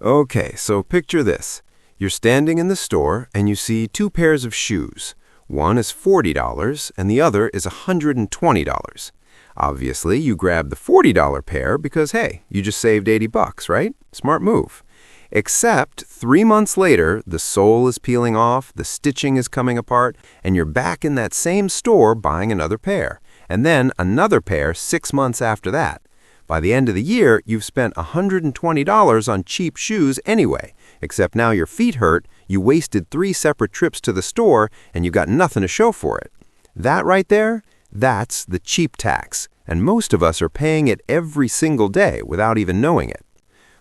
Okay, so picture this. You're standing in the store and you see two pairs of shoes. One is $40 and the other is $120. Obviously, you grab the $40 pair because, hey, you just saved 80 bucks, right? Smart move. Except 3 months later, the sole is peeling off, the stitching is coming apart, and you're back in that same store buying another pair. And then another pair 6 months after that. By the end of the year, you've spent $120 on cheap shoes anyway, except now your feet hurt, you wasted 3 separate trips to the store, and you got nothing to show for it. That right there, that's the cheap tax, and most of us are paying it every single day without even knowing it.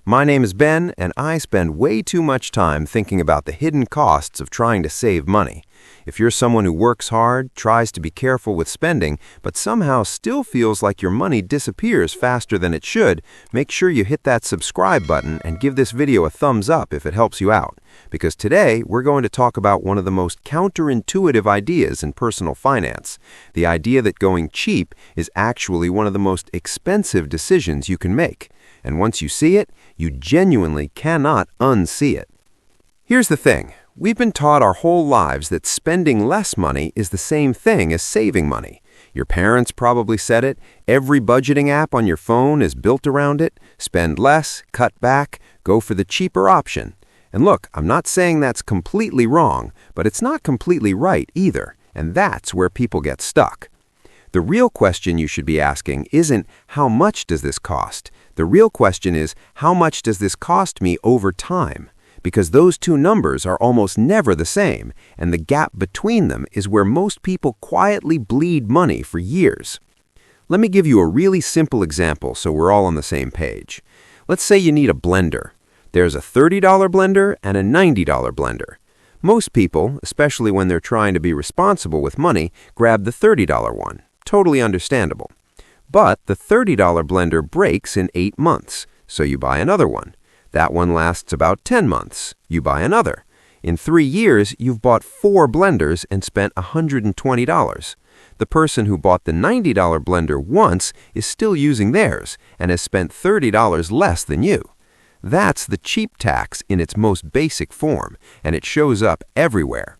My name is Ben, and I spend way too much time thinking about the hidden costs of trying to save money. If you're someone who works hard, tries to be careful with spending, but somehow still feels like your money disappears faster than it should, make sure you hit that subscribe button and give this video a thumbs up if it helps you out. Because today, we're going to talk about one of the most counterintuitive ideas in personal finance. The idea that going cheap is actually one of the most expensive decisions you can make. And once you see it, you genuinely cannot unsee it. Here's the thing. We've been taught our whole lives that spending less money is the same thing as saving money. Your parents probably said it. Every budgeting app on your phone is built around it. Spend less, cut back, go for the cheaper option. And look, I'm not saying that's completely wrong, but it's not completely right either. And that's where people get stuck. The real question you should be asking isn't, how much does this cost? The real question is, how much does this cost me over time? Because those two numbers are almost never the same, and the gap between them is where most people quietly bleed money for years. Let me give you a really simple example so we're all on the same page. Let's say you need a blender. There's a $30 blender and a $90 blender. Most people, especially when they're trying to be responsible with money, grab the $30 one. Totally understandable. But the $30 blender breaks in 8 months, so you buy another one. That one lasts about 10 months. You buy another. In 3 years, you've bought 4 blenders and spent $120. The person who bought the $90 blender once is still using theirs and has spent $30 less than you. That's the cheap tax in its most basic form, and it shows up everywhere.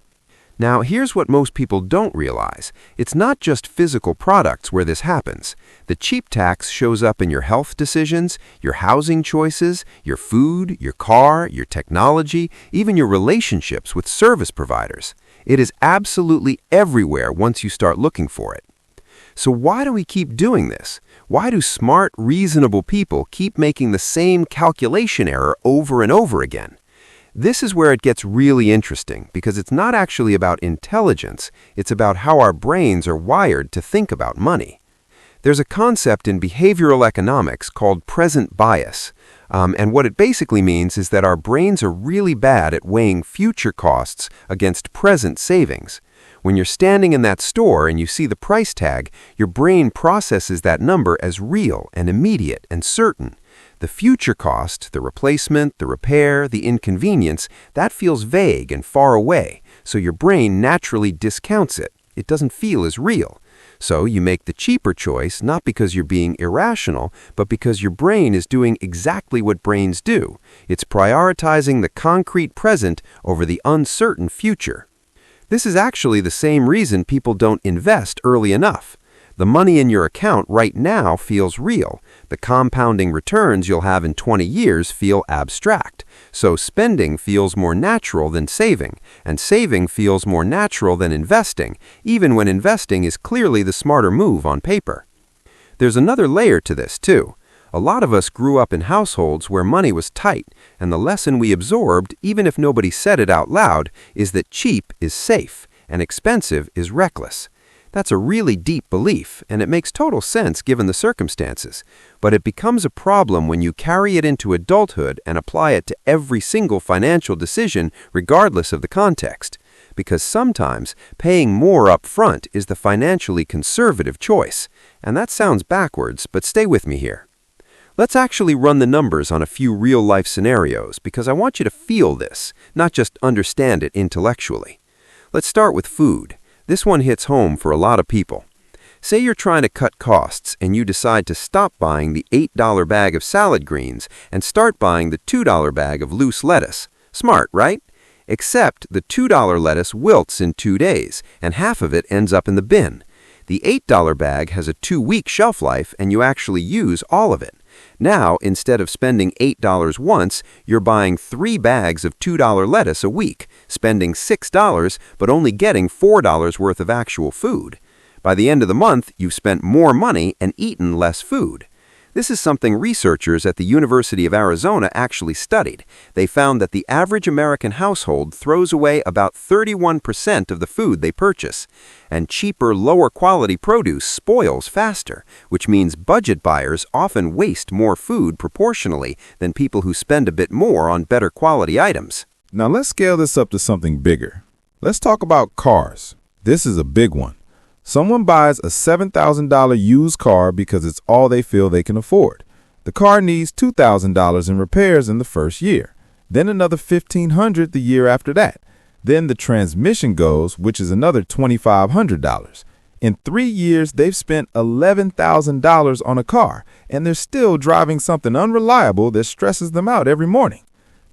Now, here's what most people don't realize. It's not just physical products where this happens. The cheap tax shows up in your health decisions, your housing choices, your food, your car, your technology, even your relationships with service providers. It is absolutely everywhere once you start looking for it. So why do we keep doing this? Why do smart, reasonable people keep making the same calculation error over and over again? This is where it gets really interesting because it's not actually about intelligence, it's about how our brains are wired to think about money. There's a concept in behavioral economics called present bias, and what it basically means is that our brains are really bad at weighing future costs against present savings. When you're standing in that store and you see the price tag, your brain processes that number as real and immediate and certain. The future cost, the replacement, the repair, the inconvenience, that feels vague and far away, so your brain naturally discounts it. It doesn't feel as real. So you make the cheaper choice not because you're being irrational, but because your brain is doing exactly what brains do. It's prioritizing the concrete present over the uncertain future. This is actually the same reason people don't invest early enough. The money in your account right now feels real. The compounding returns you'll have in 20 years feel abstract. So spending feels more natural than saving, and saving feels more natural than investing, even when investing is clearly the smarter move on paper. There's another layer to this, too. A lot of us grew up in households where money was tight, and the lesson we absorbed, even if nobody said it out loud, is that cheap is safe and expensive is reckless. That's a really deep belief, and it makes total sense given the circumstances. But it becomes a problem when you carry it into adulthood and apply it to every single financial decision, regardless of the context. Because sometimes paying more up front is the financially conservative choice. And that sounds backwards, but stay with me here. Let's actually run the numbers on a few real-life scenarios, because I want you to feel this, not just understand it intellectually. Let's start with food. This one hits home for a lot of people. Say you're trying to cut costs and you decide to stop buying the $8 bag of salad greens and start buying the $2 bag of loose lettuce. Smart, right? Except the $2 lettuce wilts in 2 days, and half of it ends up in the bin. The $8 bag has a 2-week shelf life, and you actually use all of it. Now, instead of spending $8 once, you're buying 3 bags of $2 lettuce a week, spending $6 but only getting $4 worth of actual food. By the end of the month, you've spent more money and eaten less food. This is something researchers at the University of Arizona actually studied. They found that the average American household throws away about 31% of the food they purchase. And cheaper, lower-quality produce spoils faster, which means budget buyers often waste more food proportionally than people who spend a bit more on better quality items. Now let's scale this up to something bigger. Let's talk about cars. This is a big one. Someone buys a $7,000 used car because it's all they feel they can afford. The car needs $2,000 in repairs in the first year, then another $1,500 the year after that. Then the transmission goes, which is another $2,500. In 3 years, they've spent $11,000 on a car, and they're still driving something unreliable that stresses them out every morning.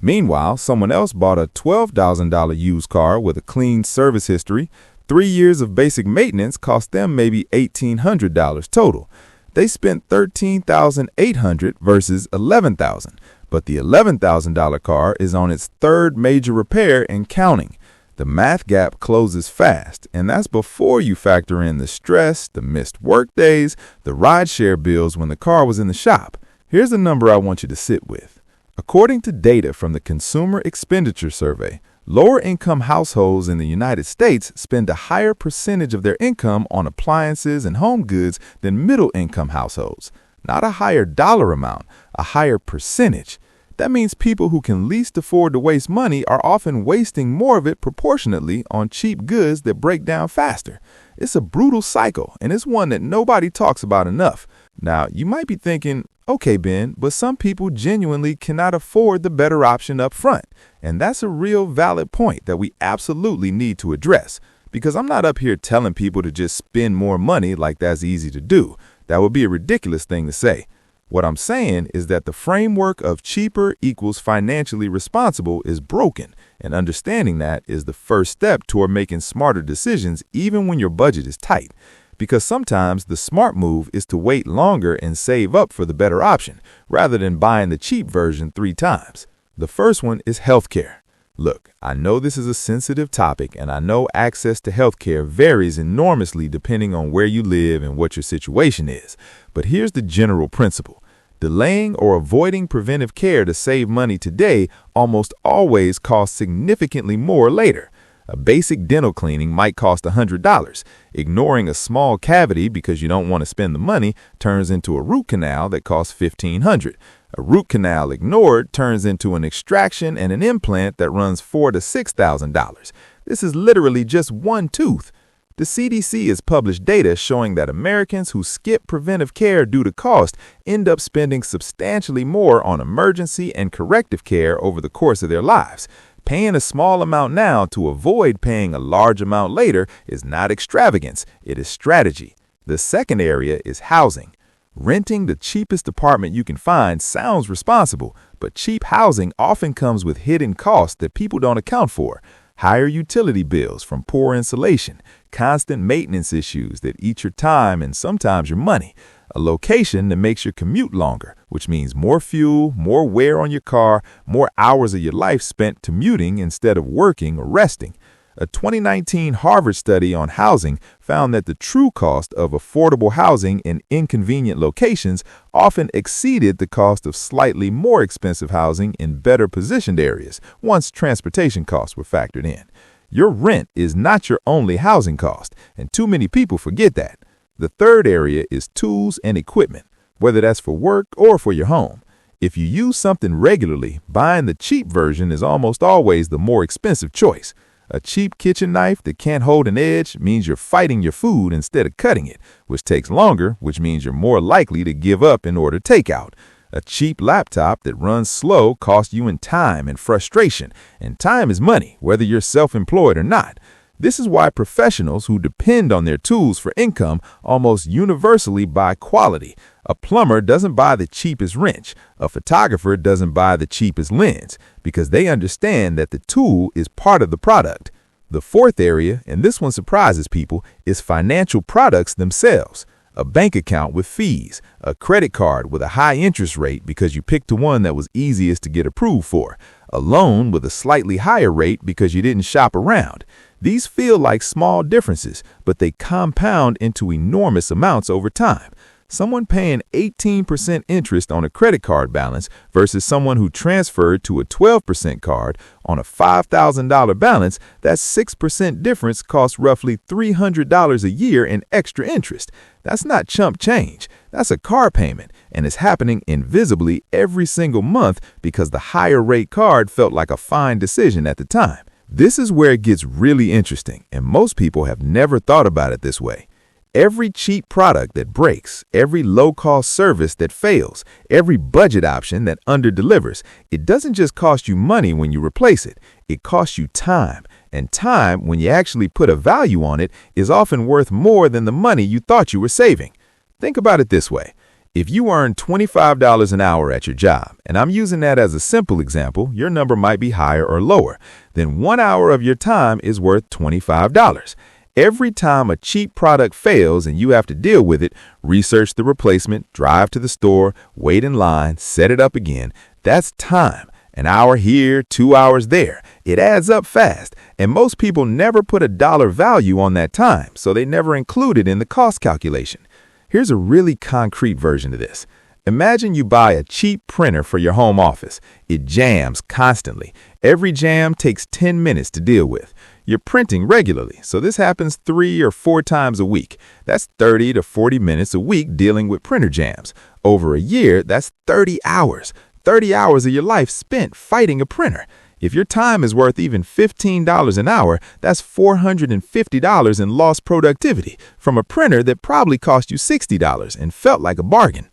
Meanwhile, someone else bought a $12,000 used car with a clean service history. 3 years of basic maintenance cost them maybe $1,800 total. They spent $13,800 versus $11,000, but the $11,000 car is on its 3rd major repair and counting. The math gap closes fast, and that's before you factor in the stress, the missed work days, the rideshare bills when the car was in the shop. Here's a number I want you to sit with. According to data from the Consumer Expenditure Survey, lower-income households in the United States spend a higher percentage of their income on appliances and home goods than middle-income households. Not a higher dollar amount, a higher percentage. That means people who can least afford to waste money are often wasting more of it proportionately on cheap goods that break down faster. It's a brutal cycle, and it's one that nobody talks about enough. Now, you might be thinking, okay, Ben, but some people genuinely cannot afford the better option up front. And that's a real valid point that we absolutely need to address. Because I'm not up here telling people to just spend more money like that's easy to do. That would be a ridiculous thing to say. What I'm saying is that the framework of cheaper equals financially responsible is broken. And understanding that is the first step toward making smarter decisions even when your budget is tight. Because sometimes the smart move is to wait longer and save up for the better option, rather than buying the cheap version 3 times. The first one is healthcare. Look, I know this is a sensitive topic, and I know access to healthcare varies enormously depending on where you live and what your situation is. But here's the general principle. Delaying or avoiding preventive care to save money today almost always costs significantly more later. A basic dental cleaning might cost $100. Ignoring a small cavity because you don't want to spend the money turns into a root canal that costs $1,500. A root canal ignored turns into an extraction and an implant that runs $4,000 to $6,000. This is literally just one tooth. The CDC has published data showing that Americans who skip preventive care due to cost end up spending substantially more on emergency and corrective care over the course of their lives. Paying a small amount now to avoid paying a large amount later is not extravagance, it is strategy. The second area is housing. Renting the cheapest apartment you can find sounds responsible, but cheap housing often comes with hidden costs that people don't account for. Higher utility bills from poor insulation, constant maintenance issues that eat your time and sometimes your money, a location that makes your commute longer, which means more fuel, more wear on your car, more hours of your life spent commuting instead of working or resting. A 2019 Harvard study on housing found that the true cost of affordable housing in inconvenient locations often exceeded the cost of slightly more expensive housing in better positioned areas once transportation costs were factored in. Your rent is not your only housing cost, and too many people forget that. The third area is tools and equipment, whether that's for work or for your home. If you use something regularly, buying the cheap version is almost always the more expensive choice. A cheap kitchen knife that can't hold an edge means you're fighting your food instead of cutting it, which takes longer, which means you're more likely to give up and order takeout. A cheap laptop that runs slow costs you in time and frustration, and time is money, whether you're self-employed or not. This is why professionals who depend on their tools for income almost universally buy quality. A plumber doesn't buy the cheapest wrench. A photographer doesn't buy the cheapest lens, because they understand that the tool is part of the product. The fourth area, and this one surprises people, is financial products themselves. A bank account with fees, a credit card with a high interest rate because you picked the one that was easiest to get approved for, a loan with a slightly higher rate because you didn't shop around. These feel like small differences, but they compound into enormous amounts over time. Someone paying 18% interest on a credit card balance versus someone who transferred to a 12% card on a $5,000 balance, that 6% difference costs roughly $300 a year in extra interest. That's not chump change. That's a car payment, and it's happening invisibly every single month because the higher rate card felt like a fine decision at the time. This is where it gets really interesting, and most people have never thought about it this way. Every cheap product that breaks, every low-cost service that fails, every budget option that underdelivers, it doesn't just cost you money when you replace it. It costs you time. And time, when you actually put a value on it, is often worth more than the money you thought you were saving. Think about it this way. If you earn $25 an hour at your job, and I'm using that as a simple example, your number might be higher or lower, then 1 hour of your time is worth $25. Every time a cheap product fails and you have to deal with it, research the replacement, drive to the store, wait in line, set it up again, that's time. An hour here, 2 hours there. It adds up fast, and most people never put a dollar value on that time, so they never include it in the cost calculation. Here's a really concrete version of this. Imagine you buy a cheap printer for your home office. It jams constantly. Every jam takes 10 minutes to deal with. You're printing regularly, so this happens 3 or 4 times a week. That's 30 to 40 minutes a week dealing with printer jams. Over a year, that's 30 hours. 30 hours of your life spent fighting a printer. If your time is worth even $15 an hour, that's $450 in lost productivity from a printer that probably cost you $60 and felt like a bargain.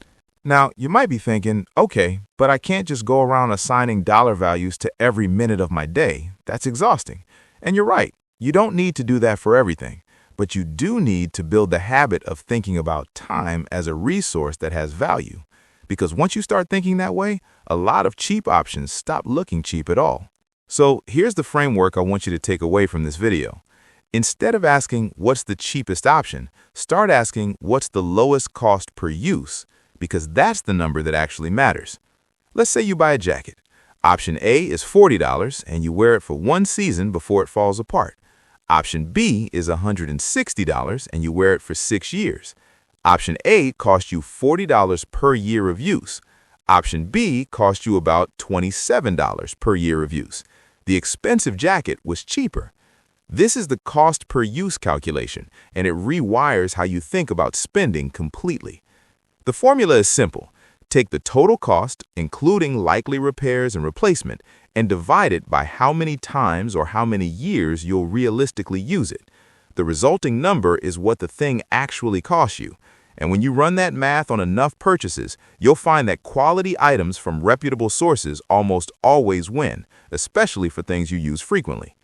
Now, you might be thinking, okay, but I can't just go around assigning dollar values to every minute of my day. That's exhausting. And you're right, you don't need to do that for everything. But you do need to build the habit of thinking about time as a resource that has value. Because once you start thinking that way, a lot of cheap options stop looking cheap at all. So here's the framework I want you to take away from this video. Instead of asking what's the cheapest option, start asking what's the lowest cost per use, because that's the number that actually matters. Let's say you buy a jacket. Option A is $40 and you wear it for 1 season before it falls apart. Option B is $160 and you wear it for 6 years. Option A costs you $40 per year of use. Option B costs you about $27 per year of use. The expensive jacket was cheaper. This is the cost per use calculation, and it rewires how you think about spending completely. The formula is simple. Take the total cost, including likely repairs and replacement, and divide it by how many times or how many years you'll realistically use it. The resulting number is what the thing actually costs you. And when you run that math on enough purchases, you'll find that quality items from reputable sources almost always win, especially for things you use frequently.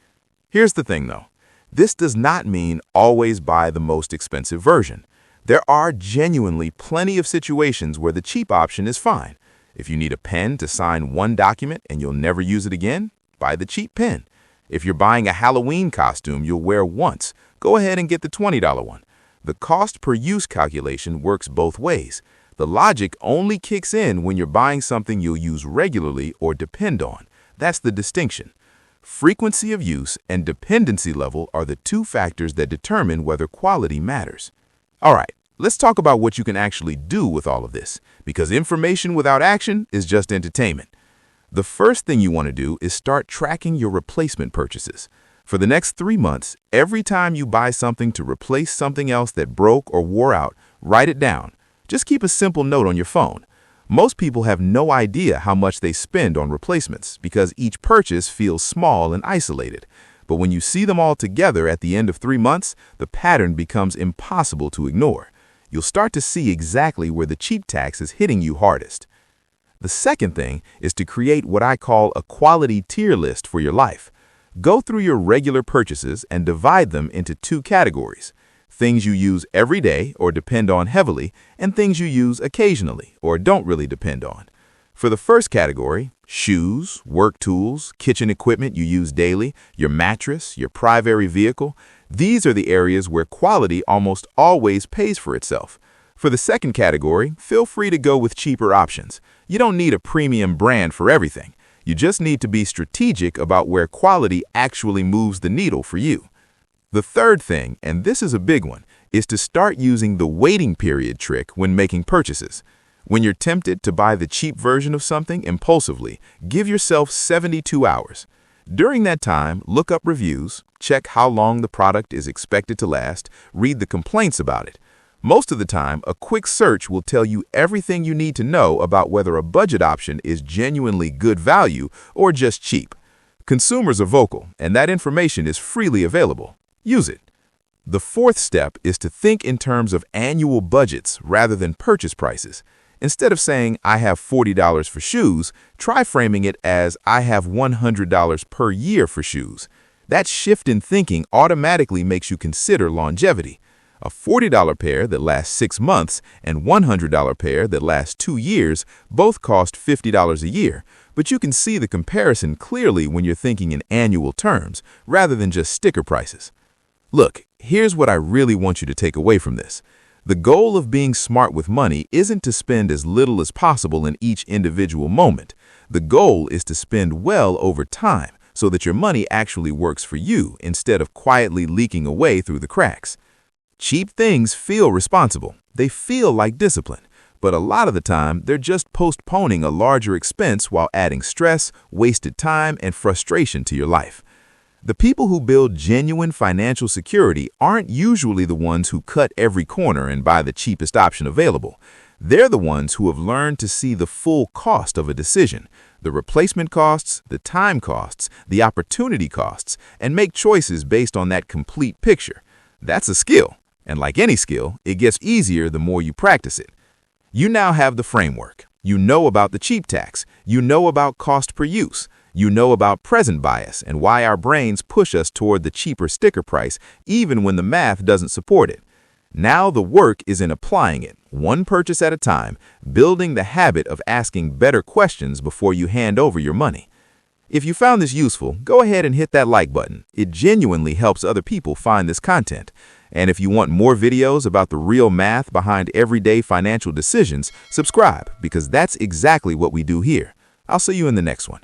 Here's the thing, though. This does not mean always buy the most expensive version. There are genuinely plenty of situations where the cheap option is fine. If you need a pen to sign one document and you'll never use it again, buy the cheap pen. If you're buying a Halloween costume you'll wear once, go ahead and get the $20 one. The cost per use calculation works both ways. The logic only kicks in when you're buying something you'll use regularly or depend on. That's the distinction. Frequency of use and dependency level are the 2 factors that determine whether quality matters. All right, let's talk about what you can actually do with all of this, because information without action is just entertainment. The first thing you want to do is start tracking your replacement purchases. For the next 3 months, every time you buy something to replace something else that broke or wore out, write it down. Just keep a simple note on your phone. Most people have no idea how much they spend on replacements because each purchase feels small and isolated. But when you see them all together at the end of 3 months, the pattern becomes impossible to ignore. You'll start to see exactly where the cheap tax is hitting you hardest. The second thing is to create what I call a quality tier list for your life. Go through your regular purchases and divide them into two categories: things you use every day or depend on heavily, and things you use occasionally or don't really depend on. For the first category, shoes, work tools, kitchen equipment you use daily, your mattress, your primary vehicle, these are the areas where quality almost always pays for itself. For the second category, feel free to go with cheaper options. You don't need a premium brand for everything. You just need to be strategic about where quality actually moves the needle for you. The third thing, and this is a big one, is to start using the waiting period trick when making purchases. When you're tempted to buy the cheap version of something impulsively, give yourself 72 hours. During that time, look up reviews, check how long the product is expected to last, read the complaints about it. Most of the time, a quick search will tell you everything you need to know about whether a budget option is genuinely good value or just cheap. Consumers are vocal, and that information is freely available. Use it. The fourth step is to think in terms of annual budgets rather than purchase prices. Instead of saying, I have $40 for shoes, try framing it as, I have $100 per year for shoes. That shift in thinking automatically makes you consider longevity. A $40 pair that lasts 6 months and $100 pair that lasts 2 years both cost $50 a year, but you can see the comparison clearly when you're thinking in annual terms rather than just sticker prices. Look, here's what I really want you to take away from this. The goal of being smart with money isn't to spend as little as possible in each individual moment. The goal is to spend well over time so that your money actually works for you instead of quietly leaking away through the cracks. Cheap things feel responsible. They feel like discipline. But a lot of the time, they're just postponing a larger expense while adding stress, wasted time, and frustration to your life. The people who build genuine financial security aren't usually the ones who cut every corner and buy the cheapest option available. They're the ones who have learned to see the full cost of a decision, the replacement costs, the time costs, the opportunity costs, and make choices based on that complete picture. That's a skill, and like any skill, it gets easier the more you practice it. You now have the framework. You know about the cheap tax. You know about cost per use. You know about present bias and why our brains push us toward the cheaper sticker price even when the math doesn't support it. Now the work is in applying it, one purchase at a time, building the habit of asking better questions before you hand over your money. If you found this useful, go ahead and hit that like button. It genuinely helps other people find this content. And if you want more videos about the real math behind everyday financial decisions, subscribe because that's exactly what we do here. I'll see you in the next one.